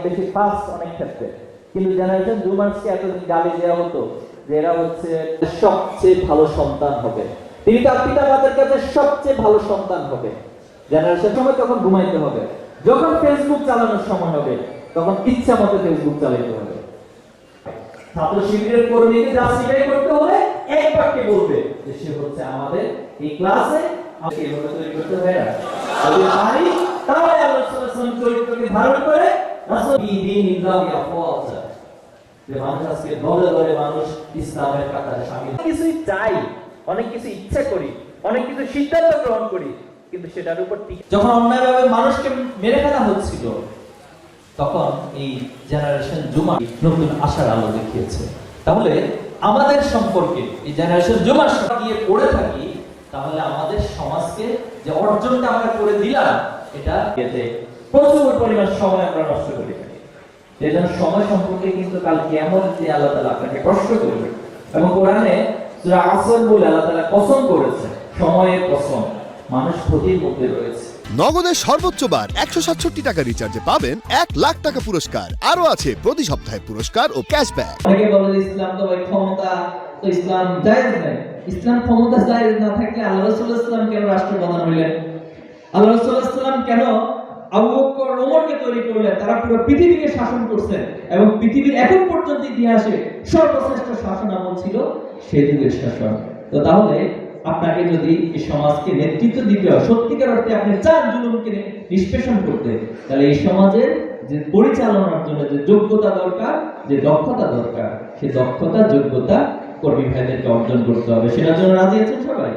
বেশি ফাস্ট অনেক ক্ষেত্রে, কিন্তু জেনারেশন জুমার্সকে এতদিন গালি দেওয়া হতো যে এরা হচ্ছে সবচেয়ে ভালো সন্তান হবে, তিনি তার পিতা মাতার কাছে সবচেয়ে ভালো সন্তান হবে। জেনারেশন সময় তখন ঘুমাইতে হবে, যখন ফেসবুক চালানোর সময় হবে তখন ইচ্ছা মতো ফেসবুক চালাইতে হবে। ছাত্র শিবিরের কর্মীকে জাস্টিফাই করতে হলে এক বাক্যে বলবে যে সে হচ্ছে আমাদের এই ক্লাসে আমাকে এভাবে তৈরি করতে হয় না, যদি পারি তাহলে আল্লাহ সাল্লাল্লাহু আলাইহি ওয়াসাল্লাম চরিত্রকে ধারণ করে রাসূল দীনিল্লাহি আফওয়াজা, যে মানুষ আজকে দলে দলে মানুষ ইসলামের কাতারে শামিল। কিছুই চাই, অনেক কিছু ইচ্ছা করি, অনেক কিছু সিদ্ধান্ত গ্রহণ করি, কিন্তু সেটার উপর যখন অন্যায়ভাবে মানুষকে মেরে ফেলা হচ্ছিল তখন এই জেনারেশন জুমা নতুন আশার আলো দেখিয়েছে। তাহলে আমাদের সম্পর্কে এই জেনারেশন জুমার সাথে গিয়ে পড়ে থাকি, তাহলে আমাদের সমাজকে যে অর্জনটা আমরা করে দিলাম এটা এতে প্রচুর পরিমাণ সময় আমরা নষ্ট করে থাকি। সেজন্য সময় সম্পর্কে কিন্তু কাল কিয়ামতে আল্লাহ তাআলা আপনাকে প্রশ্ন করবে, এবং কোরআনে সূরা আসর বলে আল্লাহ তাআলা কসম করেছে, সময়ের কসম, মানুষ ক্ষতির মধ্যে রয়েছে। নগদের সর্বোচ্চ বার 167 টাকা রিচার্জে পাবেন 1 লাখ টাকা পুরস্কার, আরো আছে প্রতি সপ্তাহে পুরস্কার ও ক্যাশব্যাক। অনেকে বলে যে ইসলাম তো ভাই ক্ষমতা, তো ইসলাম জায়েজ নাই। ইসলাম ক্ষমতা জায়েজ না থাকলে আল্লাহ রাসূল সাল্লাল্লাহু আলাইহি ওয়াসাল্লাম কেন রাষ্ট্রপ্রধান হইলেন? আল্লাহ রাসূল সাল্লাল্লাহু আলাইহি ওয়াসাল্লাম কেন আবু বকর ওমরকে তৈরি করলেন? তারা পুরো পৃথিবীকে শাসন করছেন, এবং পৃথিবীর এখন পর্যন্ত ইতিহাসে সর্বশ্রেষ্ঠ শাসন আমল ছিল সেই যুগের শাসন। তো তাহলে আপনাকে যদি এই সমাজকে নেতৃত্ব দিতে হয়, সত্যিকার অর্থে আপনি চান জুলুমকে নিষ্পেষণ করতে, তাহলে এই সমাজের যে পরিচালনার জন্য যে যোগ্যতা দরকার, যে দক্ষতা দরকার, সেই দক্ষতা যোগ্যতা কর্মী ভাইদেরকে অর্জন করতে হবে। সেটার জন্য রাজি আছেন সবাই?